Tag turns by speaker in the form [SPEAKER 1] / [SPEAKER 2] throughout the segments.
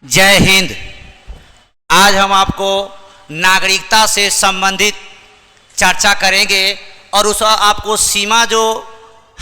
[SPEAKER 1] जय हिंद। आज हम आपको नागरिकता से संबंधित चर्चा करेंगे और उस आपको सीमा जो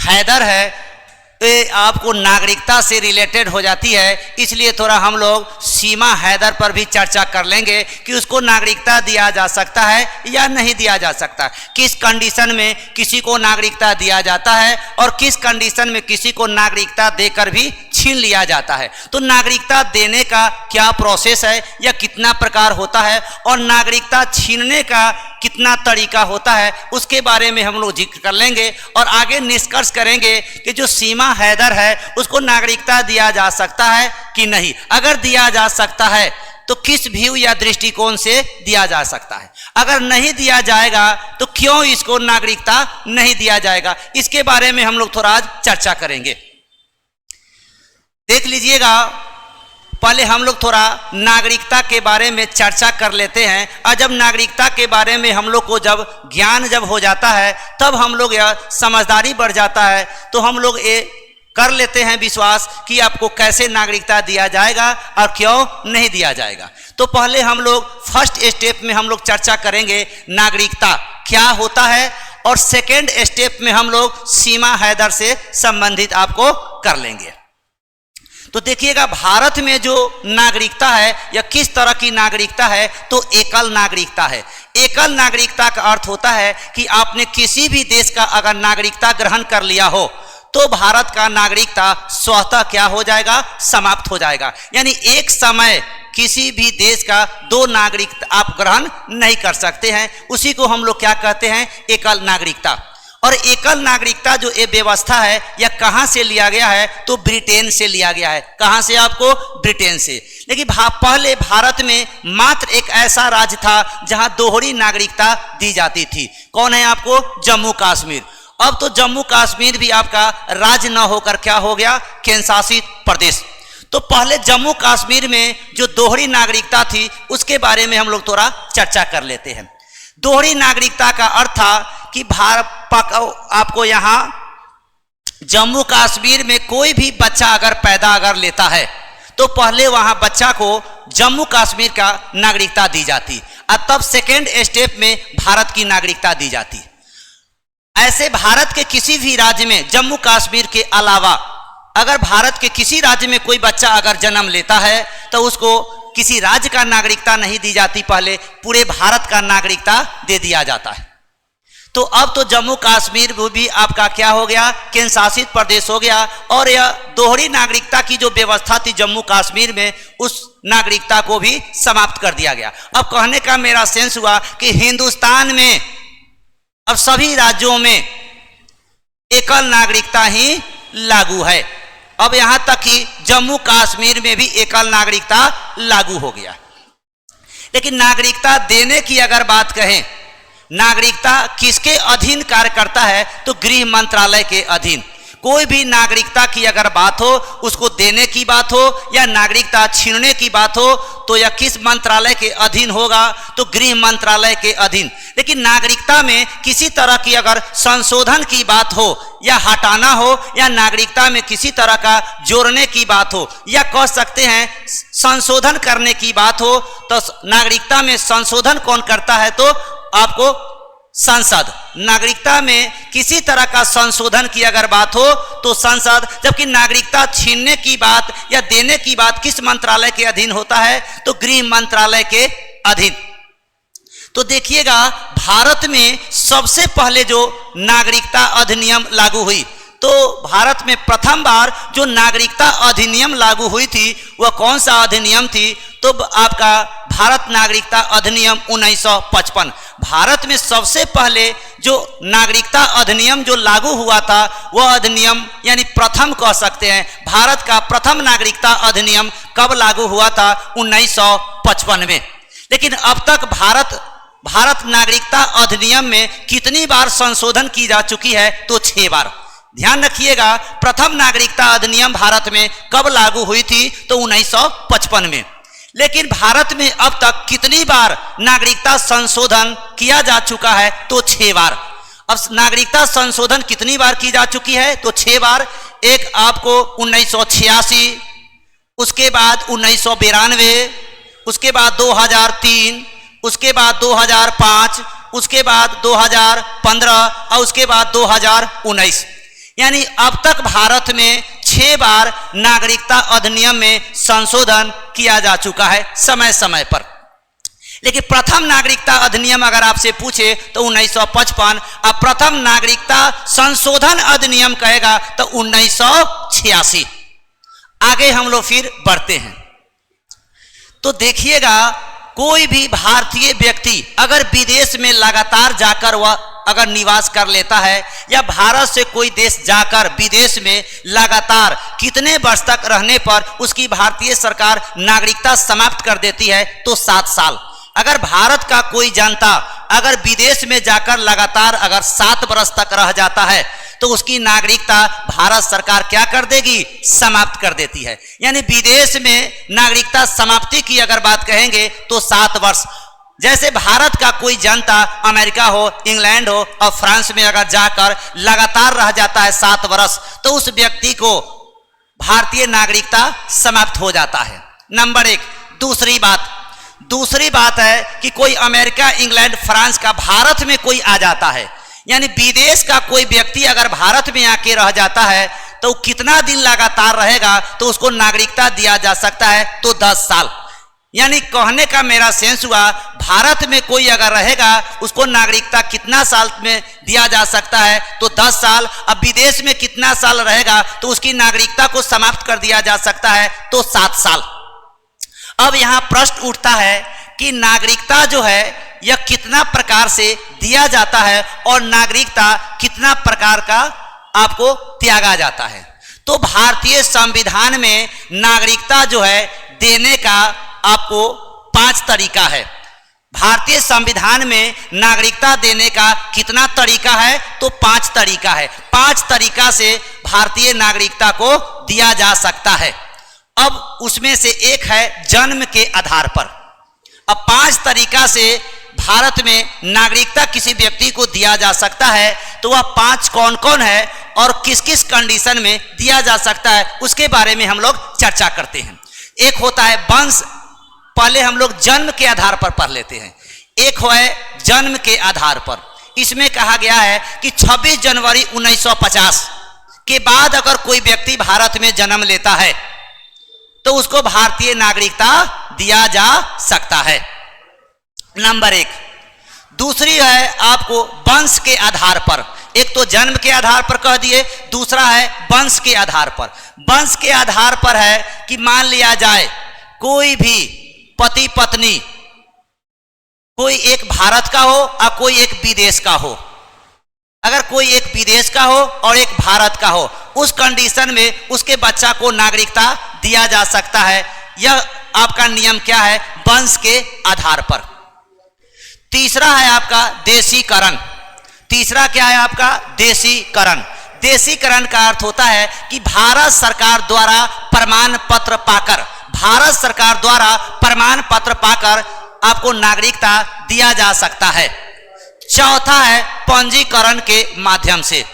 [SPEAKER 1] हैदर है ये आपको नागरिकता से रिलेटेड हो जाती है, इसलिए थोड़ा हम लोग सीमा हैदर पर भी चर्चा कर लेंगे कि उसको नागरिकता दिया जा सकता है या नहीं दिया जा सकता, किस कंडीशन में किसी को नागरिकता दिया जाता है और किस कंडीशन में किसी को नागरिकता देकर भी छीन लिया जाता है। तो नागरिकता देने का क्या प्रोसेस है या कितना प्रकार होता है और नागरिकता छीनने का कितना तरीका होता है, उसके बारे में हम लोग जिक्र कर लेंगे और आगे निष्कर्ष करेंगे कि जो सीमा हैदर है उसको नागरिकता दिया जा सकता है कि नहीं। अगर दिया जा सकता है तो किस व्यू या दृष्टिकोण से दिया जा सकता है, अगर नहीं दिया जाएगा तो क्यों इसको नागरिकता नहीं दिया जाएगा, इसके बारे में हम लोग थोड़ा आज चर्चा करेंगे। देख लीजिएगा, पहले हम लोग थोड़ा नागरिकता के बारे में चर्चा कर लेते हैं और जब नागरिकता के बारे में हम लोग को जब ज्ञान जब हो जाता है तब हम लोग यह समझदारी बढ़ जाता है, तो हम लोग ये कर लेते हैं विश्वास कि आपको कैसे नागरिकता दिया जाएगा और क्यों नहीं दिया जाएगा। तो पहले हम लोग फर्स्ट स्टेप में हम लोग चर्चा करेंगे नागरिकता क्या होता है और सेकेंड स्टेप में हम लोग सीमा हैदर से संबंधित आपको कर लेंगे। तो देखिएगा, भारत में जो नागरिकता है या किस तरह की नागरिकता है, तो एकल नागरिकता है। एकल नागरिकता का अर्थ होता है कि आपने किसी भी देश का अगर नागरिकता ग्रहण कर लिया हो तो भारत का नागरिकता स्वतः क्या हो जाएगा, समाप्त हो जाएगा। यानी एक समय किसी भी देश का दो नागरिकता आप ग्रहण नहीं कर सकते हैं, उसी को हम लोग क्या कहते हैं, एकल नागरिकता। और एकल नागरिकता जो ये व्यवस्था है यह कहाँ से लिया गया है, तो ब्रिटेन से लिया गया है। कहाँ से आपको, ब्रिटेन से। लेकिन पहले भारत में मात्र एक ऐसा राज्य था जहाँ दोहरी नागरिकता दी जाती थी। कौन है आपको, जम्मू कश्मीर। अब तो जम्मू कश्मीर भी आपका राज्य न होकर क्या हो गया, केंद्र शासित प्रदेश। तो पहले जम्मू कश्मीर में जो दोहरी नागरिकता थी उसके बारे में हम लोग थोड़ा चर्चा कर लेते हैं। दोहरी नागरिकता का अर्थ था कि आपको यहाँ जम्मू कश्मीर में कोई भी बच्चा अगर पैदा अगर लेता है तो पहले वहाँ बच्चा को जम्मू कश्मीर का नागरिकता दी जाती और तब सेकेंड स्टेप में भारत की नागरिकता दी जाती। ऐसे भारत के किसी भी राज्य में जम्मू कश्मीर के अलावा अगर भारत के किसी राज्य में कोई बच्चा अगर जन्म लेता है तो उसको किसी राज्य का नागरिकता नहीं दी जाती, पहले पूरे भारत का नागरिकता दे दिया जाता है। तो अब तो जम्मू कश्मीर भी आपका क्या हो गया, केंद्र शासित प्रदेश हो गया और यह दोहरी नागरिकता की जो व्यवस्था थी जम्मू कश्मीर में उस नागरिकता को भी समाप्त कर दिया गया। अब कहने का मेरा सेंस हुआ कि हिंदुस्तान में अब सभी राज्यों में एकल नागरिकता ही लागू है। अब यहां तक कि जम्मू कश्मीर में भी एकल नागरिकता लागू हो गया। लेकिन नागरिकता देने की अगर बात कहें, नागरिकता किसके अधीन कार्य करता है, तो गृह मंत्रालय के अधीन। कोई भी नागरिकता की अगर बात हो, उसको देने की बात हो या नागरिकता छीनने की बात हो, तो यह किस मंत्रालय के अधीन होगा, तो गृह मंत्रालय के अधीन। लेकिन नागरिकता में किसी तरह की अगर संशोधन की बात हो या हटाना हो या नागरिकता में किसी तरह का जोड़ने की बात हो या कह सकते हैं संशोधन करने की बात हो, तो नागरिकता में संशोधन कौन करता है, तो आपको संसद। नागरिकता में किसी तरह का संशोधन की अगर बात हो तो संसद, जबकि नागरिकता छीनने की बात या देने की बात किस मंत्रालय के अधीन होता है, तो गृह मंत्रालय के अधीन। तो देखिएगा, भारत में सबसे पहले जो नागरिकता अधिनियम लागू हुई, तो भारत में प्रथम बार जो नागरिकता अधिनियम लागू हुई थी वह कौन सा अधिनियम थी, तो आपका भारत नागरिकता अधिनियम 1955। भारत में सबसे पहले जो नागरिकता अधिनियम जो लागू हुआ था वह अधिनियम यानी प्रथम कह सकते हैं, भारत का प्रथम नागरिकता अधिनियम कब लागू हुआ था, 1955 में। लेकिन अब तक भारत नागरिकता अधिनियम में कितनी बार संशोधन की जा चुकी है, तो 6 बार। ध्यान रखिएगा, प्रथम नागरिकता अधिनियम भारत में कब लागू हुई थी, तो 1955 में। लेकिन भारत में अब तक कितनी बार नागरिकता संशोधन किया जा चुका है, तो 6 बार। अब नागरिकता संशोधन कितनी बार की जा चुकी है, तो 6 बार। एक आपको 1986, उसके बाद 1992, उसके बाद 2003, उसके बाद 2005, उसके बाद 2015 और उसके बाद 2019। यानी अब तक भारत में 6 बार नागरिकता अधिनियम में संशोधन किया जा चुका है समय समय पर। लेकिन प्रथम नागरिकता अधिनियम अगर आपसे पूछे तो 1955, अब प्रथम नागरिकता संशोधन अधिनियम कहेगा तो 1986। आगे हम लोग फिर बढ़ते हैं तो देखिएगा, कोई भी भारतीय व्यक्ति अगर विदेश में लगातार जाकर वह अगर निवास कर लेता है या भारत से कोई देश जाकर विदेश में लगातार कितने वर्ष तक रहने पर उसकी भारतीय सरकार नागरिकता समाप्त कर देती है तो 7 साल। अगर भारत का कोई जनता अगर विदेश में जाकर लगातार अगर 7 वर्ष तक रह जाता है तो उसकी नागरिकता भारत सरकार क्या कर देगी? समाप्त कर देती है। यानी विदेश में नागरिकता समाप्ति की अगर बात कहेंगे तो 7 वर्ष। जैसे भारत का कोई जनता अमेरिका हो, इंग्लैंड हो और फ्रांस में अगर जाकर लगातार रह जाता है 7 वर्ष तो उस व्यक्ति को भारतीय नागरिकता समाप्त हो जाता है। नंबर 1। दूसरी बात है कि कोई अमेरिका, इंग्लैंड, फ्रांस का भारत में कोई आ जाता है, यानी विदेश का कोई व्यक्ति अगर भारत में आके रह जाता है तो कितना दिन लगातार रहेगा तो उसको नागरिकता दिया जा सकता है तो 10 साल। यानी कहने का मेरा सेंस हुआ, भारत में कोई अगर रहेगा उसको नागरिकता कितना साल में दिया जा सकता है तो 10 साल। अब विदेश में कितना साल रहेगा तो उसकी नागरिकता को समाप्त कर दिया जा सकता है तो 7 साल। अब यहां प्रश्न उठता है कि नागरिकता जो है यह कितना प्रकार से दिया जाता है और नागरिकता कितना प्रकार का आपको त्यागा जाता है। तो भारतीय संविधान में नागरिकता जो है देने का आपको 5 तरीका है। भारतीय संविधान में नागरिकता देने का कितना तरीका है तो 5 तरीका है। 5 तरीका से भारतीय नागरिकता को दिया जा सकता है। अब उसमें से एक है जन्म के आधार पर। अब 5 तरीका से भारत में नागरिकता किसी व्यक्ति को दिया जा सकता है तो वह 5 कौन कौन है और किस किस कंडीशन में दिया जा सकता है उसके बारे में हम लोग चर्चा करते हैं। एक होता है वंश, पहले हम लोग जन्म के आधार पर पढ़ लेते हैं। एक है जन्म के आधार पर, इसमें कहा गया है कि 26 जनवरी 1950 के बाद अगर कोई व्यक्ति भारत में जन्म लेता है तो उसको भारतीय नागरिकता दिया जा सकता है। नंबर 1। दूसरी है आपको वंश के आधार पर। एक तो जन्म के आधार पर कह दिए, दूसरा है वंश के आधार पर। वंश के आधार पर है कि मान लिया जाए कोई भी पति पत्नी, कोई एक भारत का हो और कोई एक विदेश का हो। अगर कोई एक विदेश का हो और एक भारत का हो, उस कंडीशन में उसके बच्चा को नागरिकता दिया जा सकता है। यह आपका नियम क्या है? वंश के आधार पर। तीसरा है आपका देशीकरण। तीसरा क्या है आपका? देशीकरण। देशीकरण का अर्थ होता है कि भारत सरकार द्वारा प्रमाण पत्र पाकर, भारत सरकार द्वारा प्रमाण पत्र पाकर आपको नागरिकता दिया जा सकता है। चौथा है पंजीकरण के माध्यम से।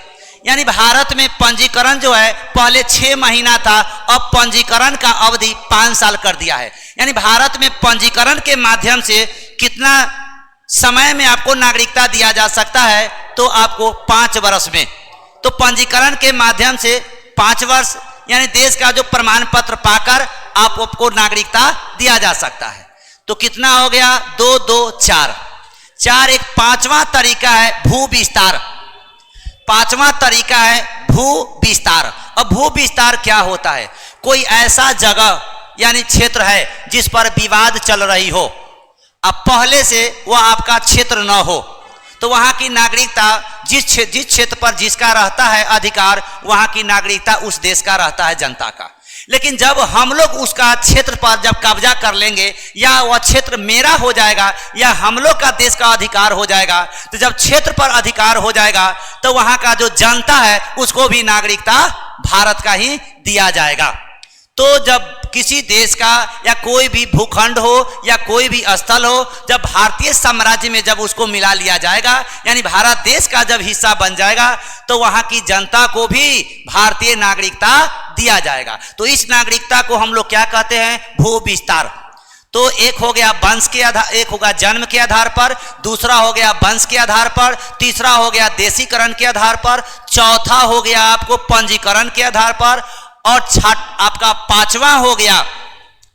[SPEAKER 1] यानी भारत में पंजीकरण जो है पहले 6 महीना था, अब पंजीकरण का अवधि 5 साल कर दिया है। यानी भारत में पंजीकरण के माध्यम से कितना समय में आपको नागरिकता दिया जा सकता है तो आपको 5 वर्ष में। तो पंजीकरण के माध्यम से 5 वर्ष, यानी देश का जो प्रमाण पत्र पाकर आपको नागरिकता दिया जा सकता है। तो कितना हो गया? 2 2 4 4। एक 5वां तरीका है भू विस्तार। 5वां तरीका है भू विस्तार। अब भू विस्तार क्या होता है? कोई ऐसा जगह यानी क्षेत्र है जिस पर विवाद चल रही हो, अब पहले से वह आपका क्षेत्र न हो तो वहां की नागरिकता जिस क्षेत्र पर जिसका रहता है अधिकार, वहां की नागरिकता उस देश का रहता है, जनता का। लेकिन जब हम लोग उसका क्षेत्र पर जब कब्जा कर लेंगे या वह क्षेत्र मेरा हो जाएगा या हम लोग का देश का अधिकार हो जाएगा, तो जब क्षेत्र पर अधिकार हो जाएगा तो वहां का जो जनता है उसको भी नागरिकता भारत का ही दिया जाएगा। तो जब किसी देश का या कोई भी भूखंड हो या कोई भी स्थल हो, जब भारतीय साम्राज्य में जब उसको मिला लिया जाएगा, यानी भारत देश का जब हिस्सा बन जाएगा, तो वहां की जनता को भी भारतीय नागरिकता दिया जाएगा। तो इस नागरिकता को हम लोग क्या कहते हैं? भू विस्तार। तो एक हो गया वंश के आधार, एक होगा जन्म के आधार पर, दूसरा हो गया वंश के आधार पर, तीसरा हो गया देशीकरण के आधार पर, चौथा हो गया आपको पंजीकरण के आधार पर, और आपका पांचवा हो गया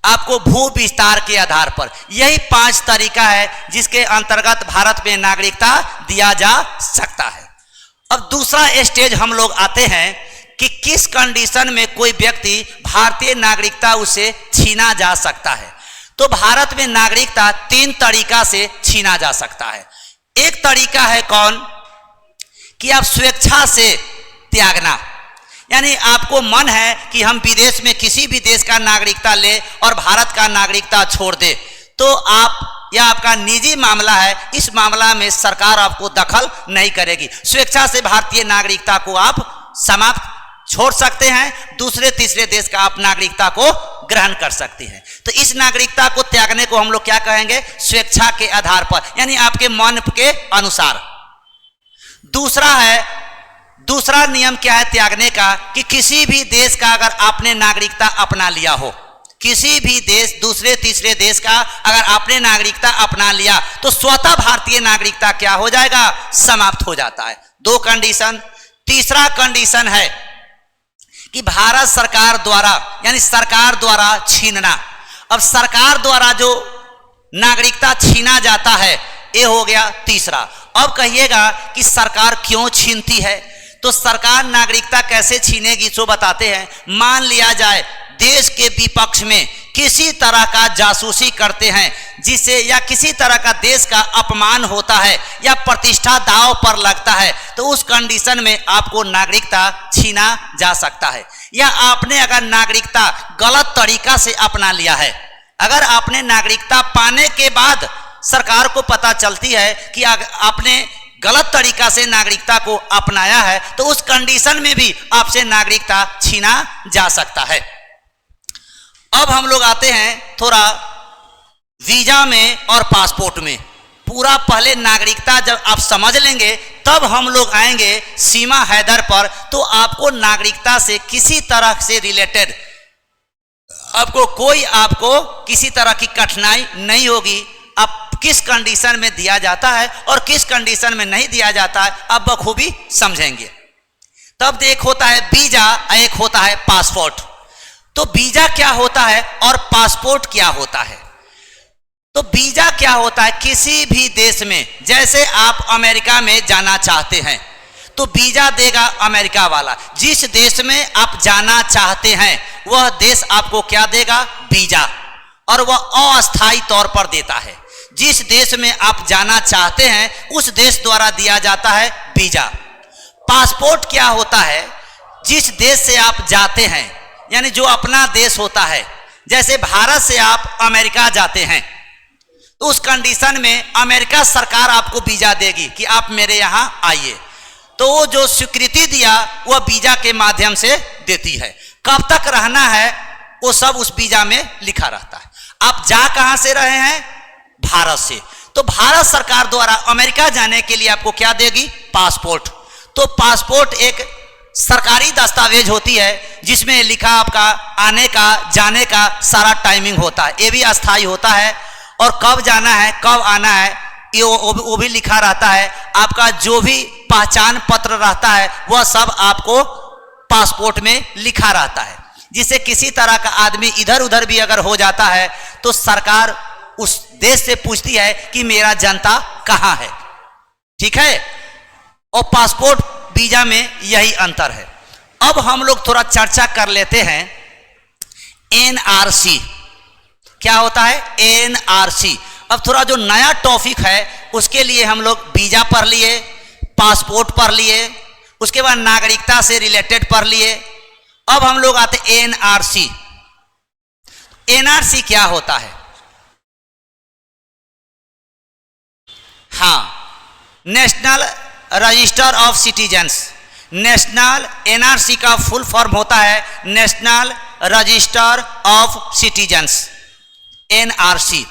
[SPEAKER 1] आपको भू विस्तार के आधार पर। यही 5 तरीका है जिसके अंतर्गत भारत में नागरिकता दिया जा सकता है। अब दूसरा स्टेज हम लोग आते हैं कि किस कंडीशन में कोई व्यक्ति भारतीय नागरिकता उसे छीना जा सकता है। तो भारत में नागरिकता 3 तरीका से छीना जा सकता है। एक तरीका है कौन? कि आप स्वेच्छा से त्यागना, यानी आपको मन है कि हम विदेश में किसी भी देश का नागरिकता ले और भारत का नागरिकता छोड़ दे, तो आप, यह आपका निजी मामला है, इस मामला में सरकार आपको दखल नहीं करेगी। स्वेच्छा से भारतीय नागरिकता को आप समाप्त छोड़ सकते हैं, दूसरे तीसरे देश का आप नागरिकता को ग्रहण कर सकते हैं। तो इस नागरिकता को त्यागने को हम लोग क्या कहेंगे? स्वेच्छा के आधार पर, यानी आपके मन के अनुसार। दूसरा नियम क्या है त्यागने का? कि किसी भी देश का अगर आपने नागरिकता अपना लिया हो, किसी भी देश, दूसरे तीसरे देश का अगर आपने नागरिकता अपना लिया, तो स्वतः भारतीय नागरिकता क्या हो जाएगा? समाप्त हो जाता है। 2 कंडीशन। तीसरा कंडीशन है कि भारत सरकार द्वारा, यानी सरकार द्वारा छीनना। अब सरकार द्वारा जो नागरिकता छीना जाता है, ये हो गया तीसरा। अब कहिएगा कि सरकार क्यों छीनती है? तो सरकार नागरिकता कैसे छीनेगी सो बताते हैं। मान लिया जाए देश के विपक्ष में किसी तरह का जासूसी करते हैं, जिससे या किसी तरह का देश का अपमान होता है या प्रतिष्ठा दांव पर लगता है, तो उस कंडीशन में आपको नागरिकता छीना जा सकता है। या आपने अगर नागरिकता गलत तरीका से अपना लिया है, अगर आपने नागरिकता पाने के बाद सरकार को पता चलती है कि आपने गलत तरीका से नागरिकता को अपनाया है, तो उस कंडीशन में भी आपसे नागरिकता छीना जा सकता है। अब हम लोग आते हैं थोड़ा वीजा में और पासपोर्ट में। पूरा पहले नागरिकता जब आप समझ लेंगे तब हम लोग आएंगे सीमा हैदर पर। तो आपको नागरिकता से किसी तरह से रिलेटेड आपको किसी तरह की कठिनाई नहीं होगी। आप किस कंडीशन में दिया जाता है और किस कंडीशन में नहीं दिया जाता है आप बखूबी समझेंगे। तब एक होता है वीजा, एक होता है पासपोर्ट। तो वीजा क्या होता है और पासपोर्ट क्या होता है? तो वीजा क्या होता है? किसी भी देश में, जैसे आप अमेरिका में जाना चाहते हैं तो वीजा देगा अमेरिका वाला। जिस देश में आप जाना चाहते हैं वह देश आपको क्या देगा? वीजा, और वह अस्थायी तौर पर देता है। जिस देश में आप जाना चाहते हैं उस देश द्वारा दिया जाता है वीजा। पासपोर्ट क्या होता है? जिस देश से आप जाते हैं, यानी जो अपना देश होता है, जैसे भारत से आप अमेरिका जाते हैं तो उस कंडीशन में अमेरिका सरकार आपको वीजा देगी कि आप मेरे यहां आइए। तो वो जो स्वीकृति दिया वह वीजा के माध्यम से देती है। कब तक रहना है वो सब उस वीजा में लिखा रहता है। आप जा कहां से रहे हैं? भारत से। तो भारत सरकार द्वारा अमेरिका जाने के लिए आपको क्या देगी? पासपोर्ट। तो पासपोर्ट एक सरकारी दस्तावेज होती है जिसमें लिखा आपका आने का जाने का सारा टाइमिंग होता है। ये भी अस्थायी होता है और कब जाना है कब आना है ये वो भी लिखा रहता है। आपका जो भी पहचान पत्र रहता है वह सब आपको पासपोर्ट में लिखा रहता है, जिससे किसी तरह का आदमी इधर उधर भी अगर हो जाता है तो सरकार उस देश से पूछती है कि मेरा जनता कहाँ है। ठीक है। और पासपोर्ट वीजा में यही अंतर है। अब हम लोग थोड़ा चर्चा कर लेते हैं एनआरसी क्या होता है। एनआरसी अब थोड़ा जो नया टॉपिक है उसके लिए हम लोग वीजा पढ़ लिए, पासपोर्ट पढ़ लिए, उसके बाद नागरिकता से रिलेटेड पढ़ लिए। अब हम लोग आते एनआरसी। एनआरसी क्या होता है? हाँ, national register of citizens. National NRC का फुल फॉर्म होता है national register of citizens, NRC.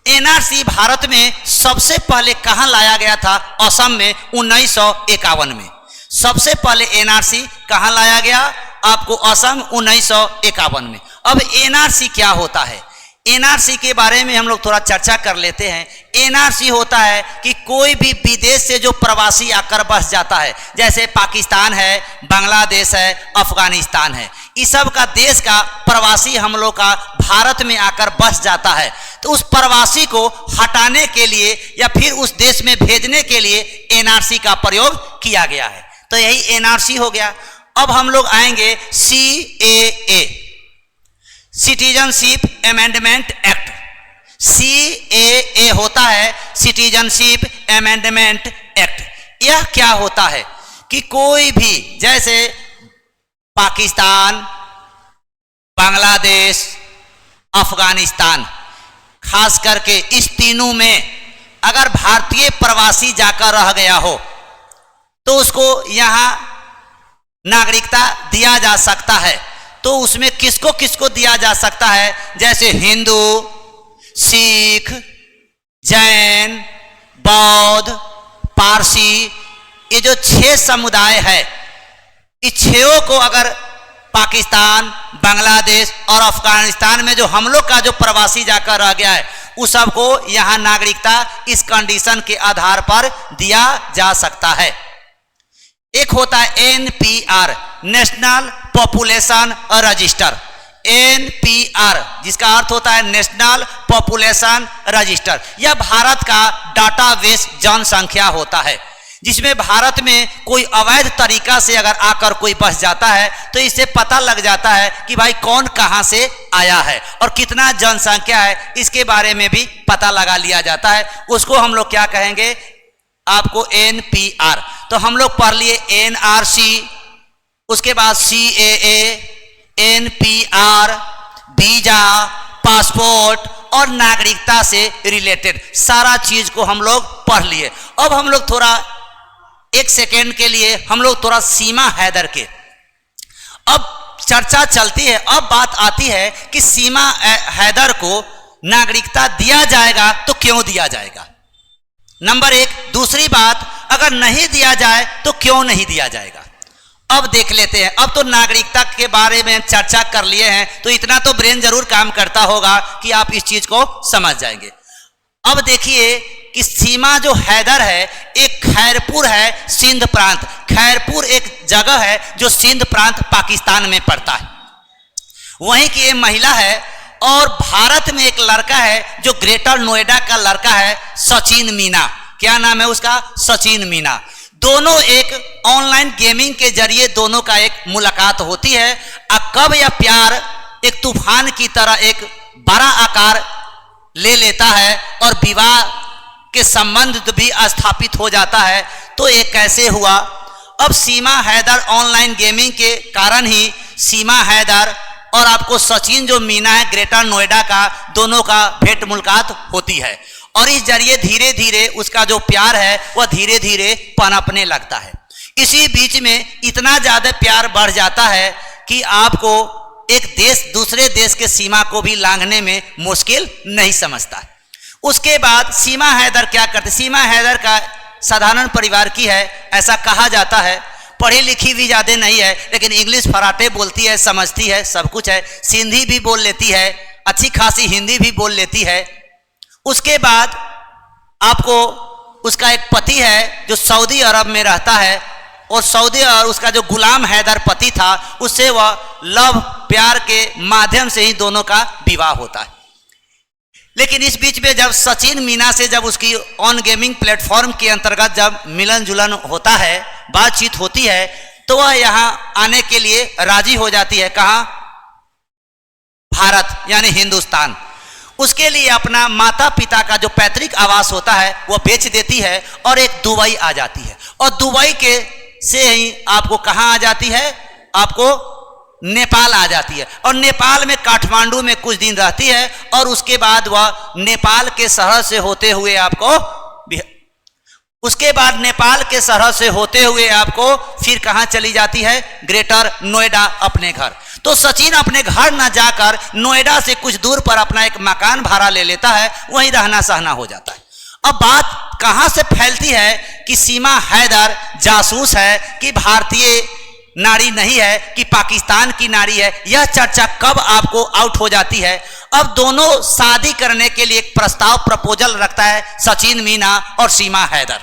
[SPEAKER 1] NRC Bharat में सबसे पहले कहां लाया गया था? असम में 1951 में। सबसे पहले एनआरसी कहां लाया गया? आपको असम 1951 में। अब एनआरसी क्या होता है, एनआरसी के बारे में हम लोग थोड़ा चर्चा कर लेते हैं। एनआरसी होता है कि कोई भी विदेश से जो प्रवासी आकर बस जाता है, जैसे पाकिस्तान है, बांग्लादेश है, अफगानिस्तान है, इस सब का देश का प्रवासी हम लोग का भारत में आकर बस जाता है, तो उस प्रवासी को हटाने के लिए या फिर उस देश में भेजने के लिए एनआरसी का प्रयोग किया गया है। तो यही एनआरसी हो गया। अब हम लोग आएंगे CAA, citizenship amendment act. CAA होता है सिटीजनशिप अमेंडमेंट एक्ट। यह क्या होता है कि कोई भी, जैसे पाकिस्तान, बांग्लादेश, अफगानिस्तान, खास करके इस तीनों में अगर भारतीय प्रवासी जाकर रह गया हो तो उसको यहां नागरिकता दिया जा सकता है। तो उसमें किसको किसको दिया जा सकता है, जैसे हिंदू, सिख, जैन, बौद्ध, पारसी, ये जो 6 समुदाय है, इस 6 को अगर पाकिस्तान, बांग्लादेश और अफगानिस्तान में जो हम लोग का जो प्रवासी जाकर रह गया है, उस सबको यहां नागरिकता इस कंडीशन के आधार पर दिया जा सकता है। एक होता है NPR, national population register. NPR जिसका अर्थ होता है नेशनल पॉपुलेशन रजिस्टर। यह भारत का डाटाबेस जनसंख्या होता है, जिसमें भारत में कोई अवैध तरीका से अगर आकर कोई बस जाता है तो इससे पता लग जाता है कि भाई कौन कहां से आया है और कितना जनसंख्या है, इसके बारे में भी पता लगा लिया जाता है। उसको हम लोग क्या कहेंगे, आपको एनपीआर। तो हम लोग पढ़ लिए एनआरसी, उसके बाद सीएए, एनपीआर, वीजा, पासपोर्ट और नागरिकता से रिलेटेड सारा चीज को हम लोग पढ़ लिए। अब हम लोग थोड़ा एक सेकेंड के लिए हम लोग थोड़ा सीमा हैदर के अब चर्चा चलती है। अब बात आती है कि सीमा हैदर को नागरिकता दिया जाएगा तो क्यों दिया जाएगा, नंबर 1। दूसरी बात, अगर नहीं दिया जाए तो क्यों नहीं दिया जाएगा। अब देख लेते हैं। अब तो नागरिकता के बारे में चर्चा कर लिए हैं तो इतना तो ब्रेन जरूर काम करता होगा कि आप इस चीज को समझ जाएंगे। अब देखिए कि सीमा जो हैदर है एक खैरपुर है, सिंध प्रांत। खैरपुर एक जगह है जो सिंध प्रांत पाकिस्तान में पड़ता है, वहीं की ये महिला है। और भारत में एक लड़का है जो ग्रेटर नोएडा का लड़का है, सचिन मीना। क्या नाम है उसका, सचिन मीना। दोनों एक ऑनलाइन गेमिंग के जरिए दोनों का एक मुलाकात होती है। अब कब यह प्यार एक तूफान की तरह एक बड़ा आकार ले लेता है और विवाह के संबंध भी स्थापित हो जाता है, तो ये कैसे हुआ। अब सीमा हैदर ऑनलाइन गेमिंग के कारण ही सीमा हैदर और आपको सचिन जो मीना है ग्रेटर नोएडा का, दोनों का भेंट मुलाकात होती है और इस जरिए धीरे धीरे उसका जो प्यार है वह धीरे धीरे पनपने लगता है। इसी बीच में इतना ज्यादा प्यार बढ़ जाता है कि आपको एक देश दूसरे देश के सीमा को भी लांघने में मुश्किल नहीं समझता। उसके बाद सीमा हैदर क्या करते, सीमा हैदर का साधारण परिवार की है ऐसा कहा जाता है। पढ़ी लिखी भी ज्यादा नहीं है, लेकिन इंग्लिश फराटे बोलती है, समझती है, सब कुछ है। सिंधी भी बोल लेती है, अच्छी खासी हिंदी भी बोल लेती है। उसके बाद आपको उसका एक पति है जो सऊदी अरब में रहता है और सऊदी और उसका जो गुलाम हैदर पति था उससे वह लव प्यार के माध्यम से ही दोनों का विवाह होता है। लेकिन इस बीच में जब सचिन मीना से जब उसकी ऑन गेमिंग प्लेटफॉर्म के अंतर्गत जब मिलन जुलन होता है, बातचीत होती है, तो वह यहां आने के लिए राजी हो जाती है। कहां, भारत यानी हिंदुस्तान। उसके लिए अपना माता पिता का जो पैतृक आवास होता है वह बेच देती है और एक दुबई आ जाती है। और दुबई के से ही आपको कहां आ जाती है, आपको नेपाल आ जाती है। और नेपाल में काठमांडू में कुछ दिन रहती है और उसके बाद वह नेपाल के शहर से होते हुए आपको नेपाल के सरहद से होते हुए आपको फिर कहां चली जाती है, ग्रेटर नोएडा अपने घर। तो सचिन अपने घर न जाकर नोएडा से कुछ दूर पर अपना एक मकान भाड़ा ले लेता है, वहीं रहना सहना हो जाता है। अब बात कहां से फैलती है कि सीमा हैदर जासूस है कि भारतीय नारी नहीं है कि पाकिस्तान की नारी है, यह चर्चा कब आपको आउट हो जाती है? अब दोनों शादी करने के लिए एक प्रपोजल रखता है सचिन मीना और सीमा हैदर।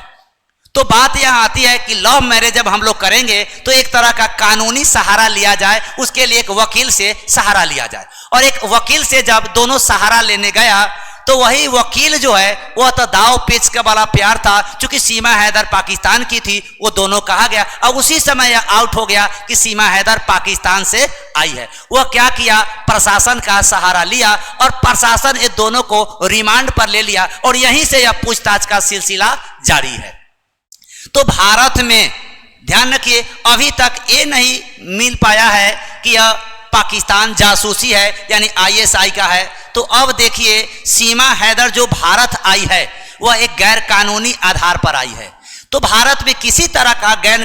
[SPEAKER 1] तो बात यह आती है कि लव मैरिज जब हम लोग करेंगे तो एक तरह का कानूनी सहारा लिया जाए, उसके लिए एक वकील से सहारा लिया जाए। और एक वकील से जब दोनों सहारा लेने गया तो वही वकील जो है वह तो दाव पेच का वाला प्यार था, क्योंकि सीमा हैदर पाकिस्तान की थी, वो दोनों कहा गया। अब उसी समय यह आउट हो गया कि सीमा हैदर पाकिस्तान से आई है। वह क्या किया, प्रशासन का सहारा लिया और प्रशासन ये दोनों को रिमांड पर ले लिया और यहीं से यह पूछताछ का सिलसिला जारी है। तो भारत में ध्यान रखिए, अभी तक ये नहीं मिल पाया है कि यह पाकिस्तान जासूसी है यानी ISI का है। तो अब देखिए, सीमा हैदर जो भारत आई है वह एक गैर कानूनी आधार पर आई है। तो भारत में किसी तरह का गैर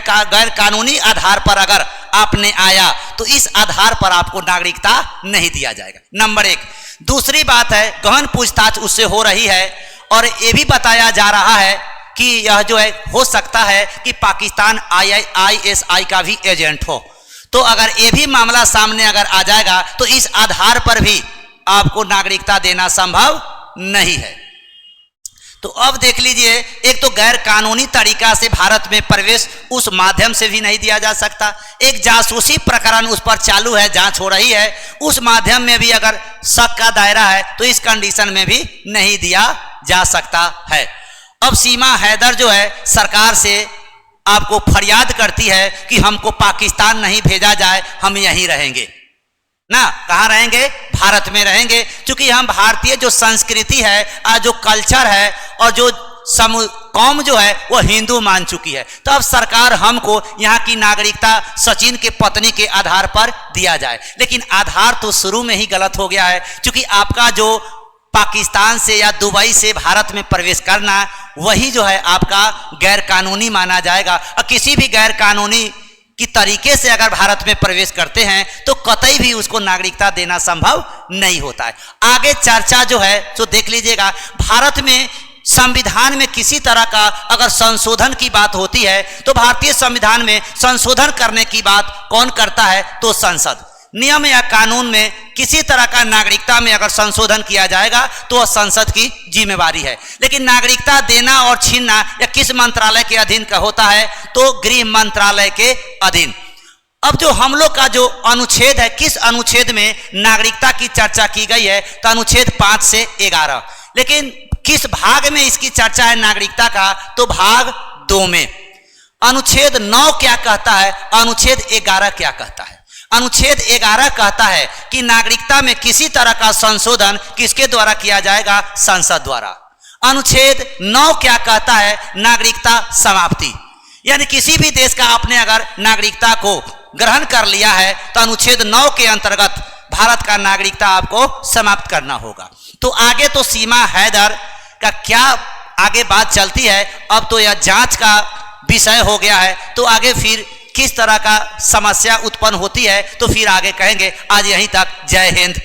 [SPEAKER 1] कानूनी आधार पर अगर आपने आया तो इस आधार पर आपको नागरिकता नहीं दिया जाएगा, नंबर 1। दूसरी बात है, गहन पूछताछ उससे हो रही है और ये भी बताया जा रहा है कि यह जो है हो सकता है कि पाकिस्तान ISI का भी एजेंट हो। तो अगर ये भी मामला सामने अगर आ जाएगा तो इस आधार पर भी आपको नागरिकता देना संभव नहीं है। तो अब देख लीजिए, एक तो गैर कानूनी तरीका से भारत में प्रवेश उस माध्यम से भी नहीं दिया जा सकता। एक जासूसी प्रकरण उस पर चालू है, जांच हो रही है, उस माध्यम में भी अगर शक का दायरा है तो इस कंडीशन में भी नहीं दिया जा सकता है। अब सीमा हैदर जो है सरकार से आपको फरियाद करती है कि हमको पाकिस्तान नहीं भेजा जाए, हम यहीं रहेंगे ना। कहाँ रहेंगे? भारत में रहेंगे, क्योंकि हम भारतीय जो संस्कृति है, जो कल्चर है और जो कौम जो है वो हिंदू मान चुकी है। तो अब सरकार हमको यहाँ की नागरिकता सचिन के पत्नी के आधार पर दिया जाए, लेकिन आधार तो शुरू में ही गलत हो गया है, क्योंकि आपका जो पाकिस्तान से या दुबई से भारत में प्रवेश करना वही जो है आपका गैर कानूनी माना जाएगा। और किसी भी गैर कानूनी की तरीके से अगर भारत में प्रवेश करते हैं तो कतई भी उसको नागरिकता देना संभव नहीं होता है। आगे चर्चा जो है तो देख लीजिएगा, भारत में संविधान में किसी तरह का अगर संशोधन की बात होती है तो भारतीय संविधान में संशोधन करने की बात कौन करता है? तो संसद। नियम या कानून में किसी तरह का नागरिकता में अगर संशोधन किया जाएगा तो वह संसद की जिम्मेवारी है, लेकिन नागरिकता देना और छीनना या किस मंत्रालय के अधीन का होता है? तो गृह मंत्रालय के अधीन। अब जो हम लोग का जो अनुच्छेद है, किस अनुच्छेद में नागरिकता की चर्चा की गई है? तो अनुच्छेद 5 से 11। लेकिन किस भाग में इसकी चर्चा है नागरिकता का? तो भाग 2 में। अनुच्छेद 9 क्या कहता है? अनुच्छेद 11 क्या कहता है? अनुच्छेद 11 कहता है कि नागरिकता में किसी तरह का संशोधन किसके द्वारा किया जाएगा? संसद द्वारा। अनुच्छेद 9 क्या कहता है? नागरिकता समाप्ति, यानी किसी भी देश का आपने अगर नागरिकता को ग्रहण कर लिया है तो अनुच्छेद 9 के अंतर्गत भारत का नागरिकता आपको समाप्त करना होगा। तो आगे तो सीमा हैदर का क्या आगे बात चलती है, अब तो यह जांच का विषय हो गया है। तो आगे फिर किस तरह का समस्या उत्पन्न होती है तो फिर आगे कहेंगे। आज यहीं तक, जय हिंद।